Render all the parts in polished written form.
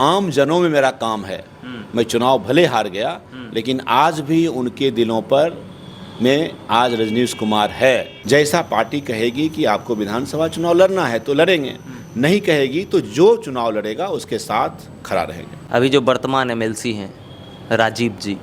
आम जनों में मेरा काम है। मैं चुनाव भले हार गया, लेकिन आज भी उनके दिलों पर में आज रजनीश कुमार है। जैसा पार्टी कहेगी कि आपको विधानसभा चुनाव लड़ना है तो लड़ेंगे, नहीं कहेगी तो जो चुनाव लड़ेगा उसके साथ खड़ा रहेंगे। अभी जो वर्तमान एमएलसी हैं राजीव जी,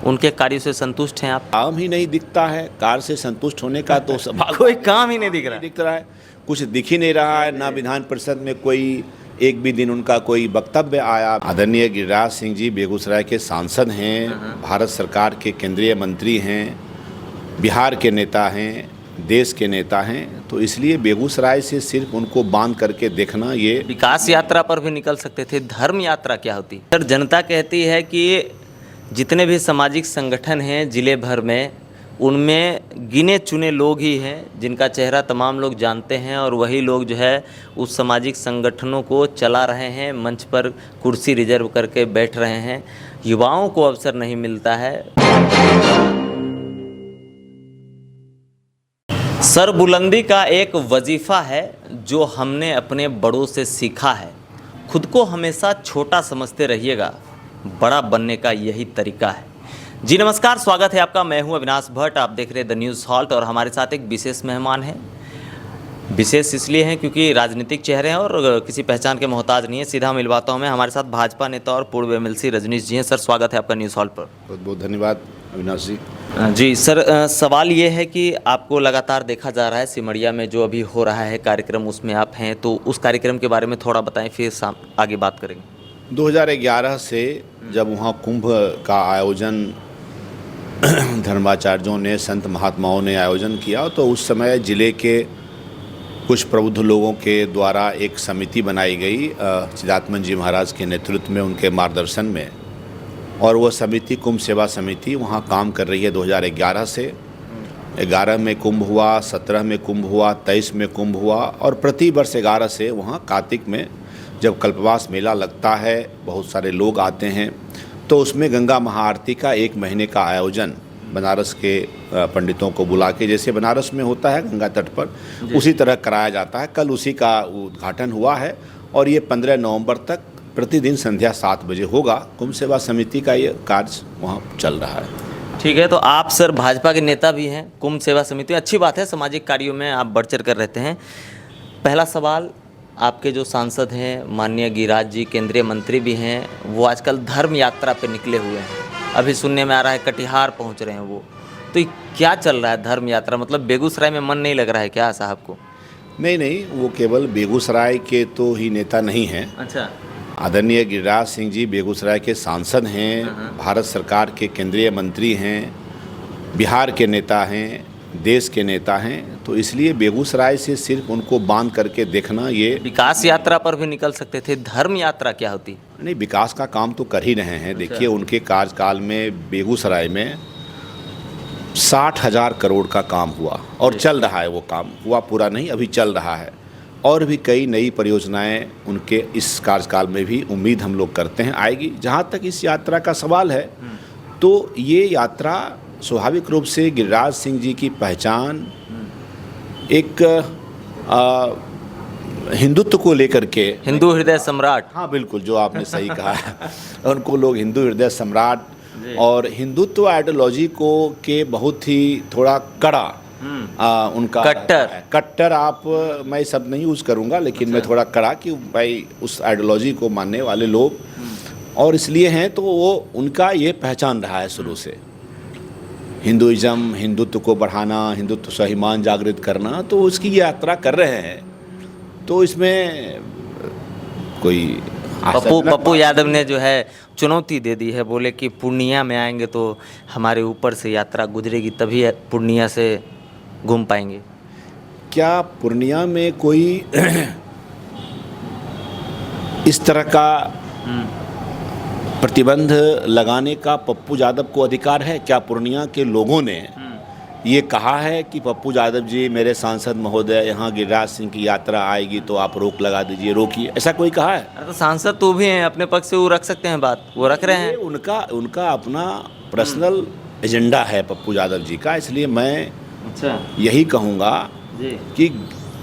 उनके कार्यों से संतुष्ट हैं आप? काम ही नहीं दिखता है, कार से संतुष्ट होने का तो सवाल कोई काम ही नहीं दिख रहा दिख रहा है, कुछ दिख ही नहीं रहा है। ना विधान परिषद में कोई एक भी दिन उनका कोई वक्तव्य आया। आदरणीय गिरिराज सिंह जी बेगूसराय के सांसद हैं, भारत सरकार के केंद्रीय मंत्री हैं, बिहार के नेता हैं, देश के नेता हैं, तो इसलिए बेगूसराय से सिर्फ उनको बांध करके देखना ये। विकास यात्रा पर भी निकल सकते थे, धर्म यात्रा क्या होती? सर, जनता कहती है कि जितने भी सामाजिक संगठन हैं जिले भर में, उनमें गिने चुने लोग ही हैं जिनका चेहरा तमाम लोग जानते हैं, और वही लोग जो है उस सामाजिक संगठनों को चला रहे हैं, मंच पर कुर्सी रिजर्व करके बैठ रहे हैं। युवाओं को अवसर नहीं मिलता है। सरबुलंदी का एक वजीफ़ा है जो हमने अपने बड़ों से सीखा है। खुद को हमेशा छोटा समझते रहिएगा, बड़ा बनने का यही तरीका है। जी नमस्कार, स्वागत है आपका। मैं हूं अविनाश भट्ट, आप देख रहे हैं द न्यूज़ हॉल्ट, और हमारे साथ एक विशेष मेहमान हैं। विशेष इसलिए हैं क्योंकि राजनीतिक चेहरे हैं और किसी पहचान के मोहताज नहीं है। सीधा मिलवाता हूं मैं, हमारे साथ भाजपा नेता और पूर्व एमएलसी रजनीश जी हैं। सर, स्वागत है आपका न्यूज़ हॉल्ट पर। बहुत बहुत धन्यवाद अविनाश जी। जी सर, सवाल ये है कि आपको लगातार देखा जा रहा है सिमरिया में जो अभी हो रहा है कार्यक्रम, उसमें आप हैं, तो उस कार्यक्रम के बारे में थोड़ा बताएं, फिर आगे बात करेंगे। 2011 से जब वहाँ कुंभ का आयोजन धर्माचार्यों ने, संत महात्माओं ने आयोजन किया, तो उस समय ज़िले के कुछ प्रबुद्ध लोगों के द्वारा एक समिति बनाई गई चिदात्मन जी महाराज के नेतृत्व में, उनके मार्गदर्शन में, और वह समिति कुंभ सेवा समिति वहाँ काम कर रही है 2011 से। 11 में कुंभ हुआ, 17 में कुंभ हुआ, 23 में कुंभ हुआ, और प्रति वर्ष 11 से वहाँ कार्तिक में जब कल्पवास मेला लगता है, बहुत सारे लोग आते हैं, तो उसमें गंगा महाआरती का 1 महीने का आयोजन बनारस के पंडितों को बुला के, जैसे बनारस में होता है गंगा तट पर, उसी तरह कराया जाता है। कल उसी का उद्घाटन हुआ है और ये 15 नवंबर तक प्रतिदिन संध्या 7 बजे होगा। कुंभ सेवा समिति का ये कार्य वहाँ चल रहा है। ठीक है, तो आप सर भाजपा के नेता भी हैं, कुंभ सेवा समिति, अच्छी बात है, सामाजिक कार्यों में आप बढ़ चढ़ कर रहते हैं। पहला सवाल, आपके जो सांसद हैं माननीय गिरिराज जी, केंद्रीय मंत्री भी हैं, वो आजकल धर्म यात्रा पे निकले हुए हैं। अभी सुनने में आ रहा है कटिहार पहुंच रहे हैं वो, तो क्या चल रहा है धर्म यात्रा? मतलब बेगूसराय में मन नहीं लग रहा है क्या साहब को? नहीं, वो केवल बेगूसराय के तो ही नेता नहीं हैं। अच्छा। आदरणीय गिरिराज सिंह जी बेगूसराय के सांसद हैं, भारत सरकार के केंद्रीय मंत्री हैं, बिहार के नेता हैं, देश के नेता हैं, तो इसलिए बेगूसराय से सिर्फ उनको बांध करके देखना ये। विकास यात्रा पर भी निकल सकते थे, धर्म यात्रा क्या होती? नहीं, विकास का काम तो कर ही रहे हैं। देखिए, उनके कार्यकाल में बेगूसराय में 60,000 करोड़ का काम हुआ और चल रहा है। वो काम हुआ, पूरा नहीं, अभी चल रहा है, और भी कई नई परियोजनाएं उनके इस कार्यकाल में भी उम्मीद हम लोग करते हैं आएगी। जहाँ तक इस यात्रा का सवाल है, तो ये यात्रा स्वाभाविक रूप से गिरिराज सिंह जी की पहचान एक हिंदुत्व को लेकर के, हिंदू हृदय सम्राट। हाँ बिल्कुल, जो आपने सही कहा है। उनको लोग हिंदू हृदय सम्राट और हिंदुत्व आइडियोलॉजी को के बहुत ही थोड़ा कड़ा उनका कट्टर आप, मैं शब्द नहीं यूज़ करूँगा, लेकिन मैं थोड़ा कड़ा कि भाई उस आइडियोलॉजी को मानने वाले लोग और इसलिए हैं, तो वो उनका ये पहचान रहा है शुरू से। हिंदुइज्म, हिंदुत्व को बढ़ाना, हिंदुत्व स्वाभिमान जागृत करना, तो उसकी यात्रा कर रहे हैं। तो इसमें कोई पप्पू यादव ने जो है चुनौती दे दी है, बोले कि पूर्णिया में आएंगे तो हमारे ऊपर से यात्रा गुजरेगी, तभी पूर्णिया से घूम पाएंगे। क्या पूर्णिया में कोई इस तरह का प्रतिबंध लगाने का पप्पू यादव को अधिकार है? क्या पूर्णिया के लोगों ने ये कहा है कि पप्पू यादव जी, मेरे सांसद महोदय, यहाँ गिरिराज सिंह की यात्रा आएगी तो आप रोक लगा दीजिए, रोकिए, ऐसा कोई कहा है? तो सांसद तो भी हैं, अपने पक्ष से वो रख सकते हैं बात, वो रख रहे हैं। उनका अपना पर्सनल एजेंडा है पप्पू यादव जी का, इसलिए मैं यही कहूँगा कि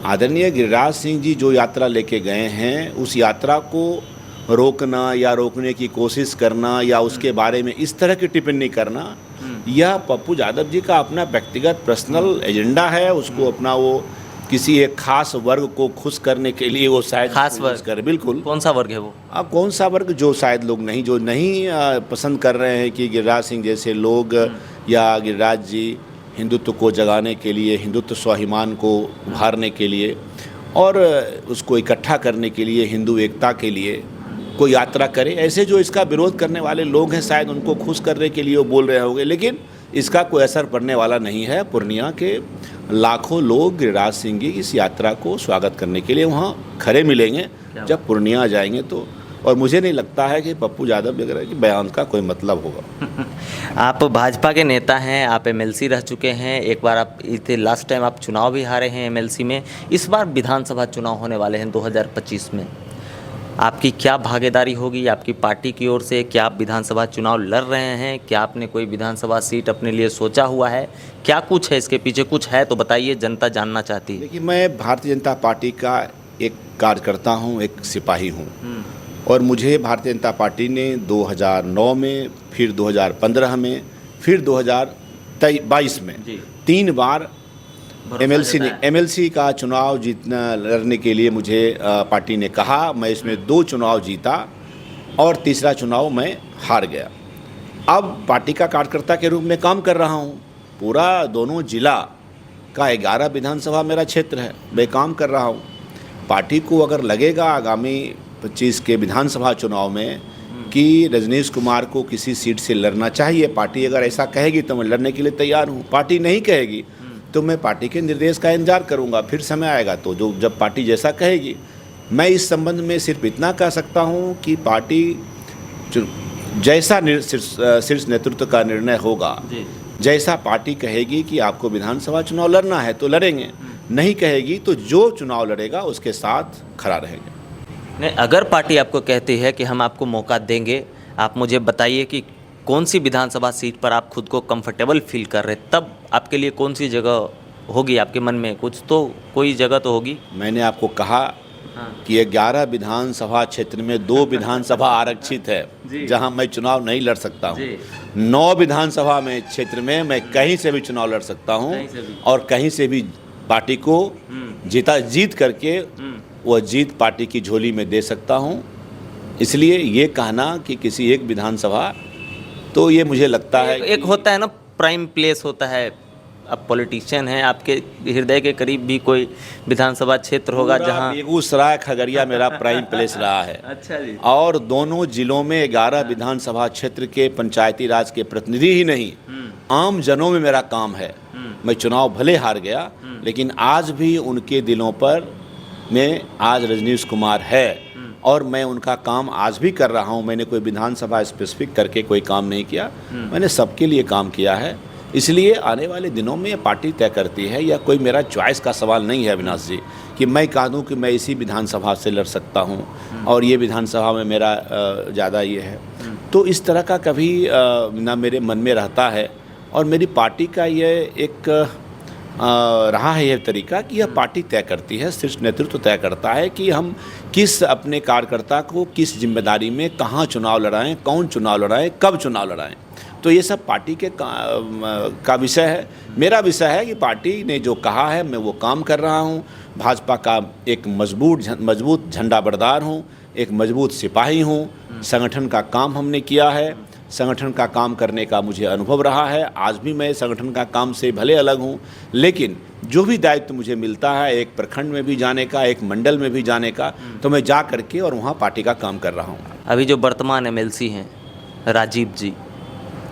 आदरणीय गिरिराज सिंह जी जो यात्रा लेके गए हैं, उस यात्रा को रोकना या रोकने की कोशिश करना या उसके बारे में इस तरह की टिप्पणी करना, यह पप्पू यादव जी का अपना व्यक्तिगत पर्सनल एजेंडा है। उसको अपना वो किसी एक खास वर्ग को खुश करने के लिए वो शायद खास वर्ग करे। बिल्कुल। कौन सा वर्ग है वो? अब कौन सा वर्ग? जो शायद लोग नहीं पसंद कर रहे हैं कि गिरिराज सिंह जैसे लोग या गिरिराज जी हिंदुत्व को जगाने के लिए, हिंदुत्व स्वाभिमान को उभारने के लिए और उसको इकट्ठा करने के लिए, हिंदू एकता के लिए कोई यात्रा करे। ऐसे जो इसका विरोध करने वाले लोग हैं शायद उनको खुश करने के लिए वो बोल रहे होंगे, लेकिन इसका कोई असर पड़ने वाला नहीं है। पूर्णिया के लाखों लोग गिरिराज सिंह की इस यात्रा को स्वागत करने के लिए वहाँ खड़े मिलेंगे जब पूर्णिया जाएंगे तो। और मुझे नहीं लगता है कि पप्पू यादव वगैरह के बयान का कोई मतलब होगा। आप भाजपा के नेता हैं, आप एमएलसी रह चुके हैं, एक बार आप इतने लास्ट टाइम आप चुनाव भी हारे हैं एमएलसी में, इस बार विधानसभा चुनाव होने वाले हैं 2025 में। आपकी क्या भागीदारी होगी आपकी पार्टी की ओर से? क्या आप विधानसभा चुनाव लड़ रहे हैं? क्या आपने कोई विधानसभा सीट अपने लिए सोचा हुआ है? क्या कुछ है इसके पीछे? कुछ है तो बताइए, जनता जानना चाहती है। देखिए, मैं भारतीय जनता पार्टी का एक कार्यकर्ता हूँ, एक सिपाही हूँ और मुझे भारतीय जनता पार्टी ने 2009 में, फिर 2015 में, फिर 2022 में 3 बार एमएलसी का चुनाव जीतना लड़ने के लिए मुझे पार्टी ने कहा। मैं इसमें 2 चुनाव जीता और तीसरा चुनाव मैं हार गया। अब पार्टी का कार्यकर्ता के रूप में काम कर रहा हूँ। पूरा दोनों जिला का 11 विधानसभा मेरा क्षेत्र है, मैं काम कर रहा हूँ। पार्टी को अगर लगेगा आगामी 25 के विधानसभा चुनाव में कि रजनीश कुमार को किसी सीट से लड़ना चाहिए, पार्टी अगर ऐसा कहेगी तो मैं लड़ने के लिए तैयार हूँ। पार्टी नहीं कहेगी तो मैं पार्टी के निर्देश का इंतजार करूंगा। फिर समय आएगा तो जब पार्टी जैसा कहेगी। मैं इस संबंध में सिर्फ इतना कह सकता हूं कि पार्टी जैसा शीर्ष नेतृत्व का निर्णय होगा, जैसा पार्टी कहेगी कि आपको विधानसभा चुनाव लड़ना है तो लड़ेंगे, नहीं कहेगी तो जो चुनाव लड़ेगा उसके साथ खड़ा रहेंगे। नहीं, अगर पार्टी आपको कहती है कि हम आपको मौका देंगे, आप मुझे बताइए कि कौन सी विधानसभा सीट पर आप खुद को कंफर्टेबल फील कर रहे, तब आपके लिए कौन सी जगह होगी आपके मन में? कुछ तो कोई जगह तो होगी। मैंने आपको कहा कि 11 विधानसभा क्षेत्र में 2 विधानसभा आरक्षित है जहां मैं चुनाव नहीं लड़ सकता हूं। 9 विधानसभा में क्षेत्र में मैं कहीं से भी चुनाव लड़ सकता हूं और कहीं से भी पार्टी को जीत करके वह जीत पार्टी की झोली में दे सकता हूं। इसलिए ये कहना कि किसी एक विधानसभा, तो ये मुझे लगता है एक होता है ना प्राइम प्लेस होता है। अब पॉलिटिशियन हैं, आपके हृदय के करीब भी कोई विधानसभा क्षेत्र होगा जहां बेगूसराय खगड़िया मेरा प्राइम प्लेस रहा है। अच्छा जी। और दोनों जिलों में 11 विधानसभा क्षेत्र के पंचायती राज के प्रतिनिधि ही नहीं, आम जनों में मेरा काम है। मैं चुनाव भले हार गया लेकिन आज भी उनके दिलों पर में आज रजनीश कुमार है और मैं उनका काम आज भी कर रहा हूं। मैंने कोई विधानसभा स्पेसिफिक करके कोई काम नहीं किया, मैंने सबके लिए काम किया है। इसलिए आने वाले दिनों में ये पार्टी तय करती है, या कोई मेरा चॉइस का सवाल नहीं है अविनाश जी कि मैं कह दूं कि मैं इसी विधानसभा से लड़ सकता हूं और ये विधानसभा में मेरा ज़्यादा ये है। तो इस तरह का कभी ना मेरे मन में रहता है और मेरी पार्टी का ये एक रहा है यह तरीका कि यह पार्टी तय करती है, शीर्ष नेतृत्व तय करता है कि हम किस अपने कार्यकर्ता को किस जिम्मेदारी में कहाँ चुनाव लड़ाएं, कौन चुनाव लड़ाएं, कब चुनाव लड़ाएं। तो ये सब पार्टी के का विषय है। मेरा विषय है कि पार्टी ने जो कहा है मैं वो काम कर रहा हूँ। भाजपा का एक मजबूत झंडा बरदार हूँ, एक मजबूत सिपाही हूँ। संगठन का काम हमने किया है, संगठन का काम करने का मुझे अनुभव रहा है। आज भी मैं संगठन का काम से भले अलग हूँ, लेकिन जो भी दायित्व मुझे मिलता है एक प्रखंड में भी जाने का, एक मंडल में भी जाने का, तो मैं जा करके और वहाँ पार्टी का काम कर रहा हूँ। अभी जो वर्तमान एमएलसी हैं राजीव जी,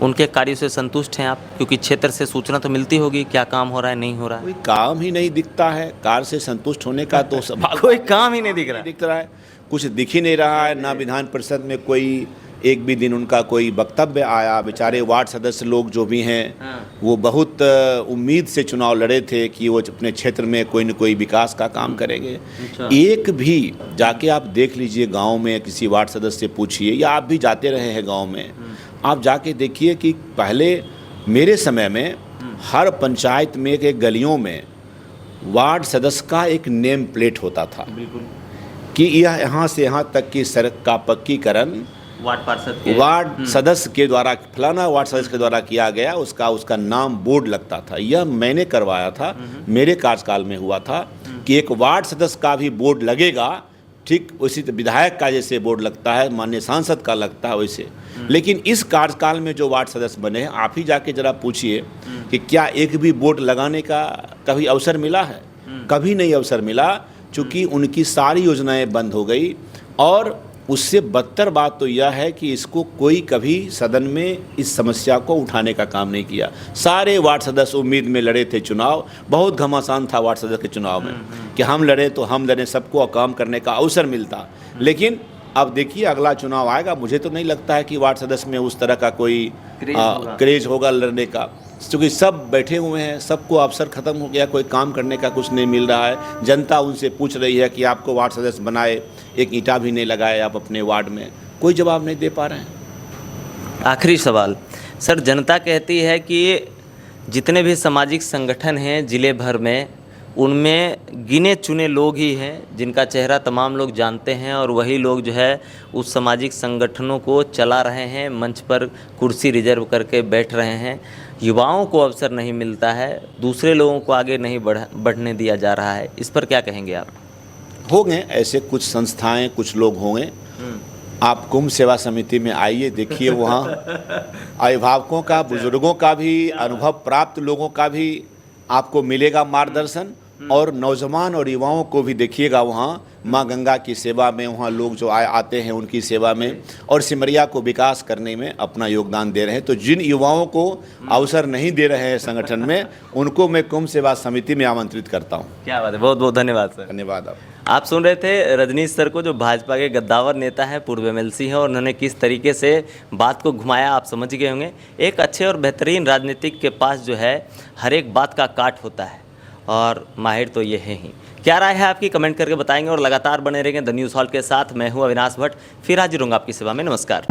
उनके कार्यों से संतुष्ट हैं आप? क्योंकि क्षेत्र से सूचना तो मिलती होगी क्या काम हो रहा है, नहीं हो रहा है। कोई काम ही नहीं दिखता है। कार्य से संतुष्ट होने का तो सवाल कोई काम ही नहीं दिख रहा है, कुछ दिख ही नहीं रहा है। ना विधान परिषद में कोई एक भी दिन उनका कोई वक्तव्य आया। बेचारे वार्ड सदस्य लोग जो भी हैं वो बहुत उम्मीद से चुनाव लड़े थे कि वो अपने क्षेत्र में कोई न कोई विकास का काम करेंगे। एक भी जाके आप देख लीजिए गांव में, किसी वार्ड सदस्य से पूछिए, या आप भी जाते रहे हैं गांव में, आप जाके देखिए कि पहले मेरे समय में हर पंचायत में एक गलियों में वार्ड सदस्य का एक नेम प्लेट होता था। कि यह यहाँ से यहाँ तक की सड़क का पक्कीकरण वार्ड पार्षद के वार्ड सदस्य के द्वारा, फलाना वार्ड सदस्य के द्वारा किया गया, उसका नाम बोर्ड लगता था। यह मैंने करवाया था, मेरे कार्यकाल में हुआ था कि एक वार्ड सदस्य का भी बोर्ड लगेगा, ठीक उसी विधायक का जैसे बोर्ड लगता है, माननीय सांसद का लगता है वैसे। लेकिन इस कार्यकाल में जो वार्ड सदस्य बने हैं, आप ही जाके जरा पूछिए कि क्या एक भी बोर्ड लगाने का कभी अवसर मिला है? कभी नहीं अवसर मिला, चूँकि उनकी सारी योजनाएं बंद हो गई। और उससे बदतर बात तो यह है कि इसको कोई कभी सदन में इस समस्या को उठाने का काम नहीं किया। सारे वार्ड सदस्य उम्मीद में लड़े थे चुनाव, बहुत घमासान था वार्ड सदस्य के चुनाव में कि हम लड़े तो हम लड़े, सबको काम करने का अवसर मिलता। लेकिन अब देखिए अगला चुनाव आएगा, मुझे तो नहीं लगता है कि वार्ड सदस्य में उस तरह का कोई क्रेज होगा लड़ने का, क्योंकि सब बैठे हुए हैं, सबको अवसर खत्म हो गया, कोई काम करने का कुछ नहीं मिल रहा है। जनता उनसे पूछ रही है कि आपको वार्ड सदस्य बनाए, एक ईंटा भी नहीं लगाए आप अपने वार्ड में, कोई जवाब नहीं दे पा रहे हैं। आखिरी सवाल सर, जनता कहती है कि जितने भी सामाजिक संगठन हैं जिले भर में, उनमें गिने चुने लोग ही हैं जिनका चेहरा तमाम लोग जानते हैं, और वही लोग जो है उस सामाजिक संगठनों को चला रहे हैं, मंच पर कुर्सी रिजर्व करके बैठ रहे हैं। युवाओं को अवसर नहीं मिलता है, दूसरे लोगों को आगे नहीं बढ़ने दिया जा रहा है। इस पर क्या कहेंगे आप? होंगे ऐसे कुछ संस्थाएं, कुछ लोग होंगे। आप कुंभ सेवा समिति में आइए, देखिए वहाँ अभिभावकों का, बुजुर्गों का भी, अनुभव प्राप्त लोगों का भी आपको मिलेगा मार्गदर्शन, और नौजवान और युवाओं को भी देखिएगा वहाँ माँ गंगा की सेवा में, वहाँ लोग जो आते हैं उनकी सेवा में, और सिमरिया को विकास करने में अपना योगदान दे रहे हैं। तो जिन युवाओं को अवसर नहीं दे रहे हैं संगठन में, उनको मैं कुंभ सेवा समिति में आमंत्रित करता हूँ। क्या बात है, बहुत बहुत धन्यवाद सर। धन्यवाद। आप सुन रहे थे रजनीश सर को, जो भाजपा के गद्दावर नेता है, पूर्व MLC हैं, और उन्होंने किस तरीके से बात को घुमाया आप समझ गए होंगे। एक अच्छे और बेहतरीन राजनीतिक के पास जो है हर एक बात का काट होता है, और माहिर तो ये है ही। क्या राय है आपकी, कमेंट करके बताएंगे, और लगातार बने रहेंगे द न्यूज़ हॉल के साथ। मैं हूँ अविनाश भट्ट, फिर हाजिर होऊंगा आपकी सेवा में। नमस्कार।